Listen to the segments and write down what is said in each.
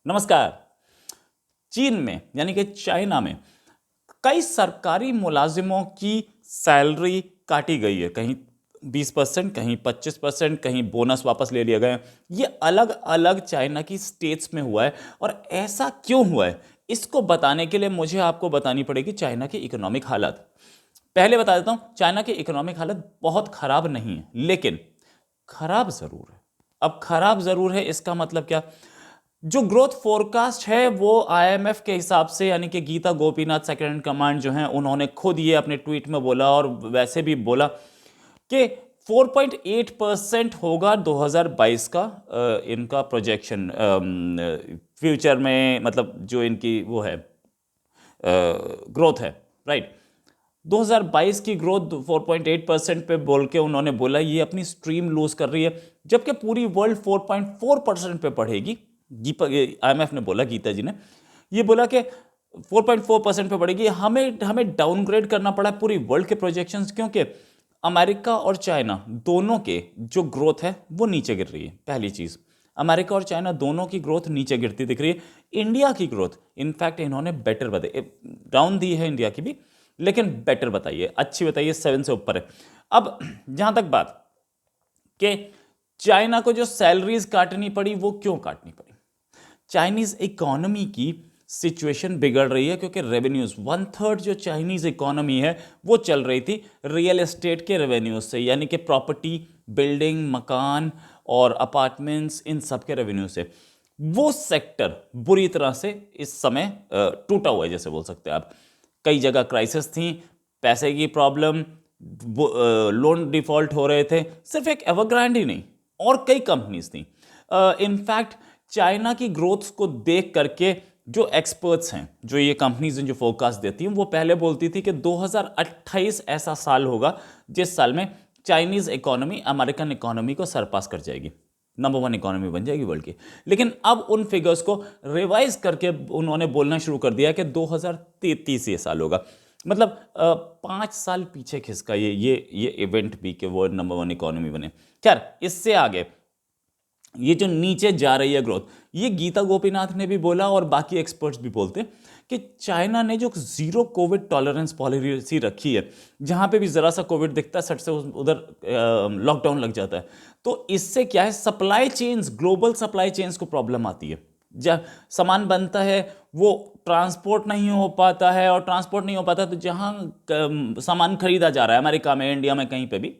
नमस्कार। चीन में यानी कि चाइना में कई सरकारी मुलाजिमों की सैलरी काटी गई है, कहीं 20%, कहीं 25%, कहीं बोनस वापस ले लिया गया। ये अलग अलग चाइना की स्टेट्स में हुआ है। और ऐसा क्यों हुआ है, इसको बताने के लिए मुझे आपको बतानी पड़ेगी चाइना की इकोनॉमिक हालत। पहले बता देता हूं, चाइना की इकोनॉमिक हालत बहुत खराब नहीं है, लेकिन खराब जरूर है। अब खराब जरूर है इसका मतलब क्या? जो ग्रोथ फोरकास्ट है वो आईएमएफ के हिसाब से, यानी कि Gita Gopinath second in command जो हैं उन्होंने खुद ये अपने ट्वीट में बोला और वैसे भी बोला कि 4.8% होगा 2022 का इनका प्रोजेक्शन फ्यूचर में, मतलब जो इनकी वो है ग्रोथ है, राइट। 2022 की ग्रोथ 4.8% पे बोल के उन्होंने बोला ये अपनी स्ट्रीम लूज कर रही है, जबकि पूरी वर्ल्ड 4.4% पे बढ़ेगी। आईएमएफ ने बोला, गीता जी ने ये बोला कि 4.4% पे बढ़ेगी। हमें हमें डाउनग्रेड करना पड़ा पूरी वर्ल्ड के प्रोजेक्शंस, क्योंकि अमेरिका और चाइना दोनों के जो ग्रोथ है वो नीचे गिर रही है। पहली चीज, अमेरिका और चाइना दोनों की ग्रोथ नीचे गिरती दिख रही है। इंडिया की ग्रोथ इनफैक्ट इन्होंने बेटर बताई, डाउन दी है इंडिया की भी, लेकिन बेटर बताइए, अच्छी बताइए, 7 से ऊपर है। अब जहां तक बात कि चाइना को जो सैलरीज काटनी पड़ी, वो क्यों काटनी पड़ी? चाइनीज इकोनॉमी की सिचुएशन बिगड़ रही है, क्योंकि रेवेन्यूज 1/3 जो चाइनीज इकोनॉमी है वो चल रही थी रियल एस्टेट के रेवेन्यूज से, यानी कि प्रॉपर्टी, बिल्डिंग, मकान और अपार्टमेंट्स, इन सब के रेवेन्यू से। वो सेक्टर बुरी तरह से इस समय टूटा हुआ है, जैसे बोल सकते हैं आप। कई जगह क्राइसिस थी, पैसे की प्रॉब्लम, लोन डिफॉल्ट हो रहे थे। सिर्फ एक एवरग्रांड ही नहीं, और कई कंपनीज थी। इनफैक्ट चाइना की ग्रोथ को देख करके जो एक्सपर्ट्स हैं, जो ये कंपनीज जो फोरकास्ट देती हैं, वो पहले बोलती थी कि 2028 ऐसा साल होगा जिस साल में चाइनीज इकोनॉमी अमेरिकन इकोनॉमी को सरपास कर जाएगी, नंबर 1 इकोनॉमी बन जाएगी वर्ल्ड की। लेकिन अब उन फिगर्स को रिवाइज करके उन्होंने बोलना शुरू कर दिया कि 2033 ये साल होगा। मतलब 5 साल पीछे खिसका ये इवेंट भी कि वर्ल्ड नंबर 1 इकोनॉमी बने। खैर, इससे आगे ये जो नीचे जा रही है ग्रोथ, ये गीता गोपीनाथ ने भी बोला और बाकी एक्सपर्ट्स भी बोलते हैं कि चाइना ने जो जीरो कोविड टॉलरेंस पॉलिसी रखी है, जहां पे भी जरा सा कोविड दिखता है सट से उधर लॉकडाउन लग जाता है। तो इससे क्या है, supply chains, global supply chains को प्रॉब्लम आती है। जब सामान बनता है वो ट्रांसपोर्ट नहीं हो पाता है, और ट्रांसपोर्ट नहीं हो पाता तो जहां सामान खरीदा जा रहा है, अमेरिका में, इंडिया में, कहीं पे भी,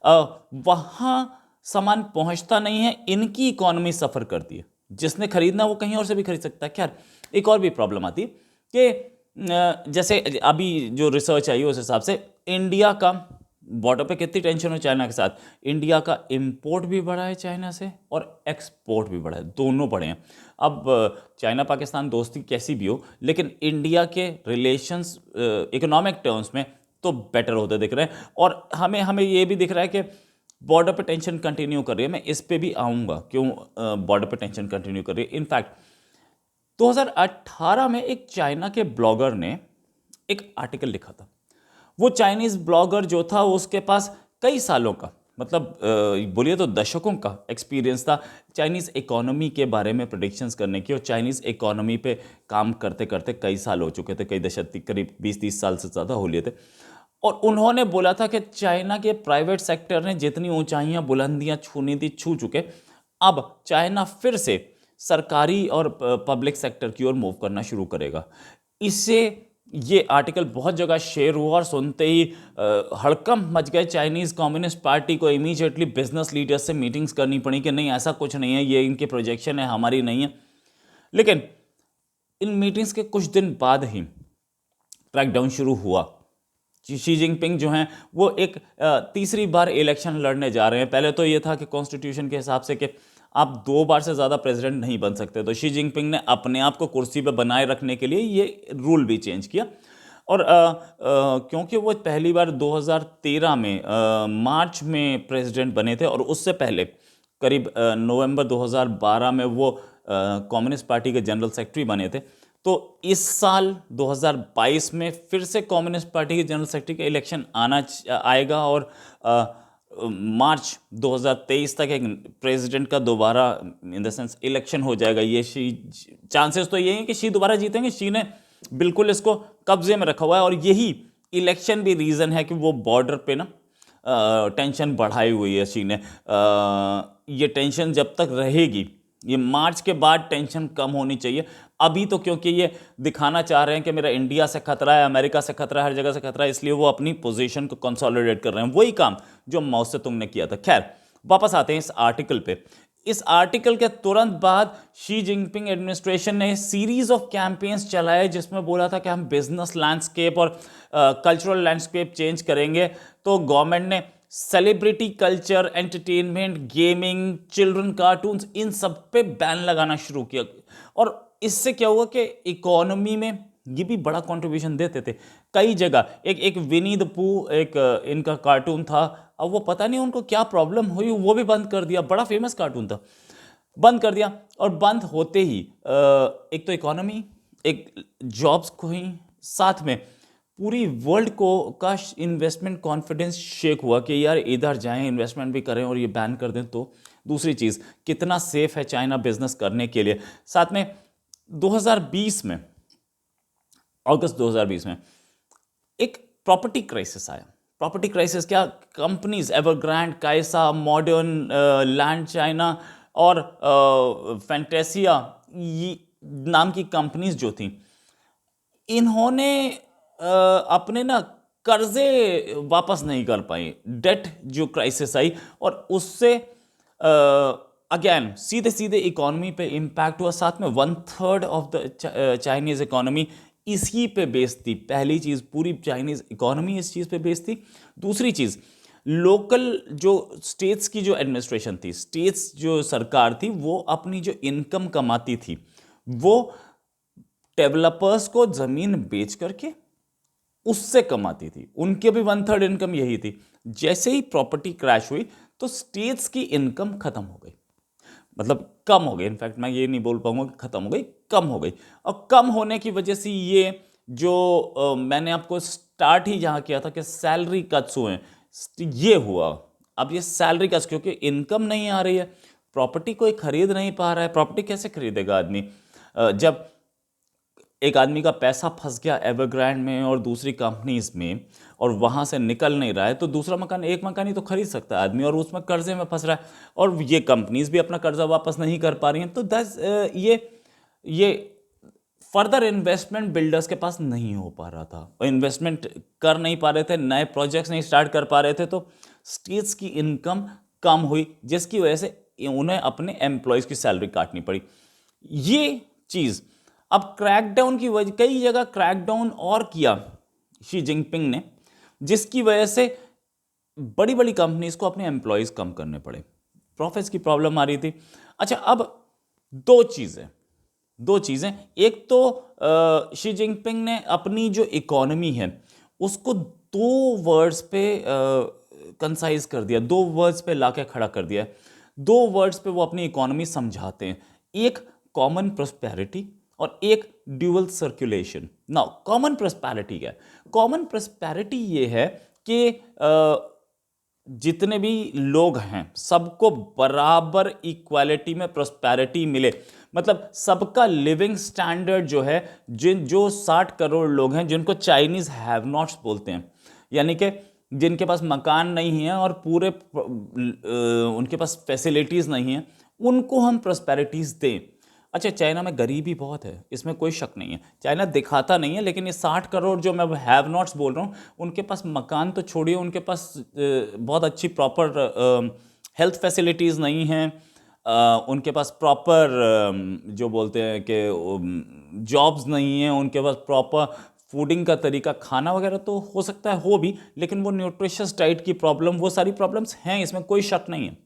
वहां सामान पहुंचता नहीं है। इनकी इकोनॉमी सफर करती है। जिसने खरीदना वो कहीं और से भी खरीद सकता है। खैर, एक और भी प्रॉब्लम आती है कि जैसे अभी जो रिसर्च आई है उस हिसाब से इंडिया का बॉर्डर पे कितनी टेंशन हो चाइना के साथ, इंडिया का इंपोर्ट भी बढ़ा है चाइना से और एक्सपोर्ट भी बढ़ा है, दोनों बढ़े हैं। अब चाइना पाकिस्तान दोस्ती कैसी भी हो, लेकिन इंडिया के रिलेशंस इकोनॉमिक टर्म्स में तो बेटर होते दिख रहे हैं। और हमें हमें ये भी दिख रहा है कि बॉर्डर पे टेंशन कंटिन्यू कर रही है। मैं इस पे भी आऊंगा क्यों बॉर्डर पे टेंशन कंटिन्यू कर रही है। इनफैक्ट 2018 में एक चाइना के ब्लॉगर ने एक आर्टिकल लिखा था। वो चाइनीज ब्लॉगर जो था उसके पास कई सालों का, मतलब बोलिए तो दशकों का एक्सपीरियंस था चाइनीज इकोनॉमी के बारे में प्रेडिक्शंस करने की। और चाइनीज इकोनॉमी पे काम करते करते कई साल हो चुके थे, कई दशक, करीब 20-30 साल से ज़्यादा हो लिए थे। और उन्होंने बोला था कि चाइना के प्राइवेट सेक्टर ने जितनी ऊंचाइयां बुलंदियां छूनी थी छू चुके, अब चाइना फिर से सरकारी और पब्लिक सेक्टर की ओर मूव करना शुरू करेगा। इससे ये आर्टिकल बहुत जगह शेयर हुआ और सुनते ही हड़कंप मच गए। चाइनीज कम्युनिस्ट पार्टी को इमीडिएटली बिजनेस लीडर्स से मीटिंग्स करनी पड़ी कि नहीं, ऐसा कुछ नहीं है, ये इनके प्रोजेक्शन है, हमारी नहीं है। लेकिन इन मीटिंग्स के कुछ दिन बाद ही क्रैकडाउन शुरू हुआ। शी जिनपिंग जो हैं वो एक तीसरी बार इलेक्शन लड़ने जा रहे हैं। पहले तो ये था कि कॉन्स्टिट्यूशन के हिसाब से कि आप 2 बार से ज़्यादा प्रेसिडेंट नहीं बन सकते, तो शी जिनपिंग ने अपने आप को कुर्सी पर बनाए रखने के लिए ये रूल भी चेंज किया। और क्योंकि वो पहली बार 2013 में मार्च में प्रेसिडेंट बने थे, और उससे पहले करीब नवंबर 2012 में वो कम्युनिस्ट पार्टी के जनरल सेक्रेटरी बने थे। तो इस साल 2022 में फिर से कम्युनिस्ट पार्टी के जनरल सेक्रेटरी का इलेक्शन आएगा, और मार्च 2023 तक एक प्रेसिडेंट का दोबारा इन द सेंस इलेक्शन हो जाएगा। ये शी चांसेस तो ये हैं कि शी दोबारा जीतेंगे। शी ने बिल्कुल इसको कब्जे में रखा हुआ है और यही इलेक्शन भी रीज़न है कि वो बॉर्डर पे ना टेंशन बढ़ाई हुई है शी ने। ये टेंशन जब तक रहेगी, ये मार्च के बाद टेंशन कम होनी चाहिए। अभी तो क्योंकि ये दिखाना चाह रहे हैं कि मेरा इंडिया से खतरा है, अमेरिका से खतरा है, हर जगह से खतरा है, इसलिए वो अपनी पोजीशन को कंसोलिडेट कर रहे हैं। वही काम जो माओ से तुंग ने किया था। खैर, वापस आते हैं इस आर्टिकल पे। इस आर्टिकल के तुरंत बाद शी जिनपिंग एडमिनिस्ट्रेशन ने सीरीज ऑफ कैंपेन्स चलाए जिसमें बोला था कि हम बिजनेस लैंडस्केप और कल्चरल लैंडस्केप चेंज करेंगे। तो गवर्नमेंट ने celebrity culture, entertainment, gaming, children cartoons, इन सब पे बैन लगाना शुरू किया। और इससे क्या हुआ कि इकोनॉमी में ये भी बड़ा कंट्रीब्यूशन देते थे। कई जगह एक विनी द पू एक इनका कार्टून था, अब वो पता नहीं उनको क्या प्रॉब्लम हुई, वो भी बंद कर दिया। बड़ा फेमस कार्टून था, बंद कर दिया। और बंद होते ही एक तो इकोनॉमी, एक जॉब्स खोई, साथ में पूरी वर्ल्ड को का इन्वेस्टमेंट कॉन्फिडेंस शेक हुआ कि यार इधर जाएं, इन्वेस्टमेंट भी करें और ये बैन कर दें तो। दूसरी चीज़, कितना सेफ है चाइना बिजनेस करने के लिए। साथ में 2020 में, अगस्त 2020 में एक प्रॉपर्टी क्राइसिस आया। प्रॉपर्टी क्राइसिस क्या, कंपनीज एवरग्रांड, काइसा, मॉडर्न लैंड चाइना और फैंटेसिया नाम की कंपनीज जो थी, इन्होंने अपने ना कर्जे वापस नहीं कर पाई। डेट जो क्राइसिस आई और उससे अगेन सीधे सीधे इकोनॉमी पे इम्पैक्ट हुआ। साथ में 1/3 ऑफ द चाइनीज इकोनॉमी इसी पे बेस्ड थी। पहली चीज़, पूरी चाइनीज इकोनॉमी इस चीज़ पे बेस्ड थी। दूसरी चीज़, लोकल जो स्टेट्स की जो एडमिनिस्ट्रेशन थी, स्टेट्स जो सरकार थी, वो अपनी जो इनकम कमाती थी वो डेवलपर्स को ज़मीन बेच करके उससे कमाती थी। उनके भी 1/3 इनकम यही थी। जैसे ही प्रॉपर्टी क्रैश हुई तो स्टेट्स की इनकम खत्म हो गई, मतलब कम हो गई। इनफैक्ट मैं ये नहीं बोल पाऊंगा कि खत्म हो गई, कम हो गई। और कम होने की वजह से ये जो मैंने आपको स्टार्ट ही जहां किया था कि सैलरी कट्स हुए, ये हुआ। अब ये सैलरी कट्स क्योंकि इनकम नहीं आ रही है, प्रॉपर्टी कोई खरीद नहीं पा रहा है। प्रॉपर्टी कैसे खरीदेगा आदमी जब एक आदमी का पैसा फंस गया एवरग्रांड में और दूसरी कंपनीज में और वहाँ से निकल नहीं रहा है, तो दूसरा मकान, एक मकान ही तो खरीद सकता है आदमी, और उसमें कर्जे में फंस रहा है और ये कंपनीज भी अपना कर्जा वापस नहीं कर पा रही हैं। तो दस ये फर्दर इन्वेस्टमेंट बिल्डर्स के पास नहीं हो पा रहा था और इन्वेस्टमेंट कर नहीं पा रहे थे, नए प्रोजेक्ट्स नहीं स्टार्ट कर पा रहे थे। तो स्टेट्स की इनकम कम हुई जिसकी वजह से उन्हें अपने एम्प्लॉयज़ की सैलरी काटनी पड़ी। ये चीज़ अब क्रैकडाउन की वजह, कई जगह क्रैकडाउन और किया शी जिनपिंग ने, जिसकी वजह से बड़ी बड़ी कंपनीज को अपने एम्प्लॉयज़ कम करने पड़े, प्रॉफिट्स की प्रॉब्लम आ रही थी। अच्छा, अब दो चीज़ें। एक तो शी जिनपिंग ने अपनी जो इकोनॉमी है उसको दो वर्ड्स पे कंसाइज कर दिया, दो वर्ड्स पे लाके खड़ा कर दिया। दो वर्ड्स पे वो अपनी इकोनॉमी समझाते हैं, एक कॉमन प्रोस्पेरिटी और एक dual circulation. Now common prosperity क्या है? कॉमन प्रोस्पेरिटी ये है कि जितने भी लोग हैं सबको बराबर इक्वालिटी में प्रोस्पेरिटी मिले, मतलब सबका लिविंग स्टैंडर्ड जो है, जो 60 करोड़ लोग हैं जिनको चाइनीज हैव नॉट्स बोलते हैं, यानी कि जिनके पास मकान नहीं है और पूरे उनके पास फैसिलिटीज़ नहीं है, उनको हम प्रोस्पेरिटीज़ दें। अच्छा, चाइना में गरीबी बहुत है, इसमें कोई शक नहीं है, चाइना दिखाता नहीं है, लेकिन ये 60 करोड़ जो मैं हैव नॉट्स बोल रहा हूँ, उनके पास मकान तो छोड़िए, उनके पास बहुत अच्छी प्रॉपर हेल्थ फैसिलिटीज़ नहीं हैं, उनके पास प्रॉपर जो बोलते हैं कि जॉब्स नहीं हैं, उनके पास प्रॉपर फूडिंग का तरीका, खाना वगैरह तो हो सकता है हो भी, लेकिन वो न्यूट्रिशियस डाइट की प्रॉब्लम, वो सारी प्रॉब्लम्स हैं, इसमें कोई शक नहीं है।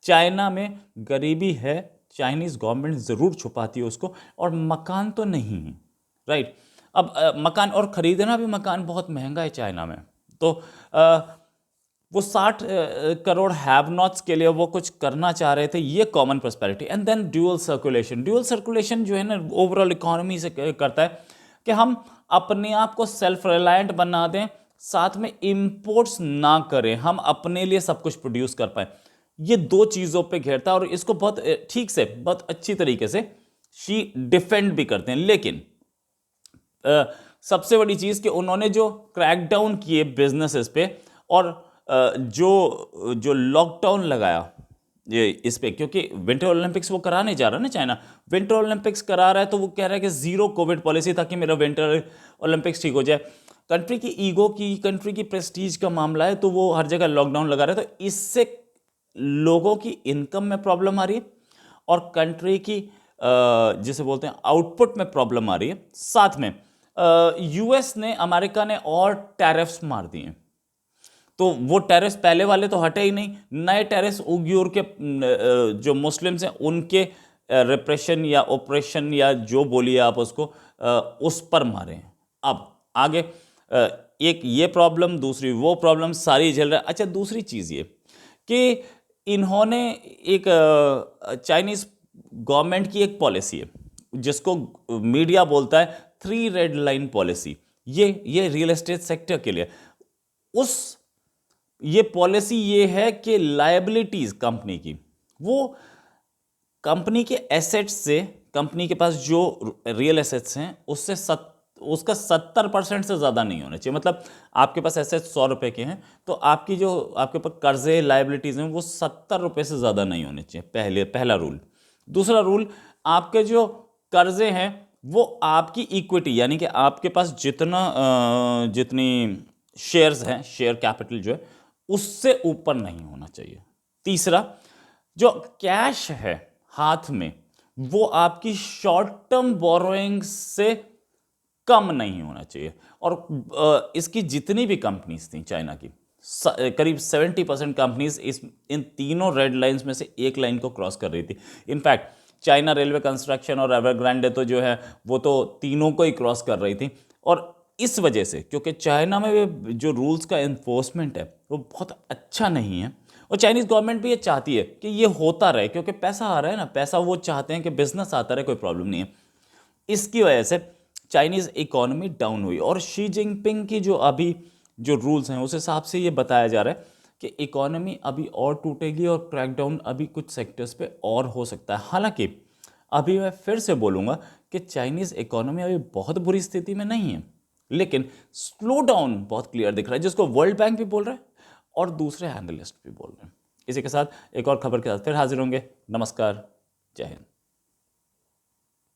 चाइना में गरीबी है, चाइनीज़ गवर्नमेंट ज़रूर छुपाती है उसको, और मकान तो नहीं है, राइट। अब मकान और ख़रीदना भी, मकान बहुत महंगा है चाइना में। तो वो 60 करोड़ हैव नॉट्स के लिए वो कुछ करना चाह रहे थे, ये common prosperity. And then dual circulation जो है ना, ओवरऑल इकोनॉमी से करता है कि हम अपने आप को सेल्फ रिलायंट बना दें, साथ में इंपोर्ट्स ना करें, हम अपने लिए सब कुछ प्रोड्यूस कर पाए। ये दो चीज़ों पे घेरता है और इसको बहुत ठीक से, बहुत अच्छी तरीके से शी डिफेंड भी करते हैं। लेकिन सबसे बड़ी चीज़ कि उन्होंने जो क्रैकडाउन किए बिजनेसेस पे और जो जो लॉकडाउन लगाया ये इस पे, क्योंकि विंटर ओलंपिक्स वो कराने जा रहा है ना चाइना, विंटर ओलंपिक्स करा रहा है तो वो कह रहा है कि जीरो कोविड पॉलिसी ताकि मेरा विंटर ओलंपिक्स ठीक हो जाए। कंट्री की ईगो की, कंट्री की प्रेस्टीज का मामला है तो वो हर जगह लॉकडाउन लगा रहा है, तो इससे लोगों की इनकम में प्रॉब्लम आ रही है और कंट्री की जिसे बोलते हैं आउटपुट में प्रॉब्लम आ रही है। साथ में यूएस ने, अमेरिका ने और टैरिफ्स मार दिए, तो वो टैरिफ्स पहले वाले तो हटे ही नहीं, नए टैरिफ्स उइगुर के जो मुस्लिम्स हैं उनके रिप्रेशन या ऑपरेशन या जो बोलिए आप उसको उस पर मारे हैं। अब आगे एक ये प्रॉब्लम, दूसरी वो प्रॉब्लम, सारी झेल रहा है। अच्छा, दूसरी चीज़ ये कि इन्होंने एक चाइनीज़ गवर्नमेंट की एक पॉलिसी है जिसको मीडिया बोलता है 3 रेड लाइन पॉलिसी। ये रियल एस्टेट सेक्टर के लिए उस ये पॉलिसी ये है कि लायबिलिटीज कंपनी की, वो कंपनी के एसेट्स से, कंपनी के पास जो रियल एसेट्स हैं उससे उसका 70% से ज़्यादा नहीं होना चाहिए। मतलब आपके पास एसेट्स 100 रुपये के हैं तो आपकी जो आपके पास कर्जे लायबिलिटीज़ हैं वो 70 रुपये से ज़्यादा नहीं होने चाहिए, पहला रूल। दूसरा रूल, आपके जो कर्जे हैं वो आपकी इक्विटी यानी कि आपके पास जितनी शेयर्स हैं, शेयर कैपिटल जो है उससे ऊपर नहीं होना चाहिए। तीसरा, जो कैश है हाथ में वो आपकी शॉर्ट टर्म बोरोइंग से कम नहीं होना चाहिए। और इसकी जितनी भी कंपनीज थी चाइना की, करीब 70% कंपनीज इन तीनों रेड लाइंस में से एक लाइन को क्रॉस कर रही थी। इनफैक्ट चाइना रेलवे कंस्ट्रक्शन और एवरग्रांडे तो जो है वो तो तीनों को ही क्रॉस कर रही थी। और इस वजह से, क्योंकि चाइना में जो रूल्स का इन्फोर्समेंट है वो बहुत अच्छा नहीं है और चाइनीज़ गवर्नमेंट भी ये चाहती है कि ये होता रहे, क्योंकि पैसा आ रहा है ना, पैसा वो चाहते हैं कि बिजनेस आता रहे, कोई प्रॉब्लम नहीं है। इसकी वजह से चाइनीज़ इकोनॉमी डाउन हुई और शी जिनपिंग की जो रूल्स हैं उस हिसाब से ये बताया जा रहा है कि इकोनॉमी अभी और टूटेगी और क्रैकडाउन अभी कुछ सेक्टर्स पे और हो सकता है। हालांकि अभी मैं फिर से बोलूँगा कि चाइनीज़ इकोनॉमी अभी बहुत बुरी स्थिति में नहीं है, लेकिन स्लो डाउन बहुत क्लियर दिख रहा है, जिसको वर्ल्ड बैंक भी बोल रहा है और दूसरे एनालिस्ट भी बोल रहे हैं। इसी के साथ एक और खबर के साथ फिर हाजिर होंगे। नमस्कार, जय हिंद।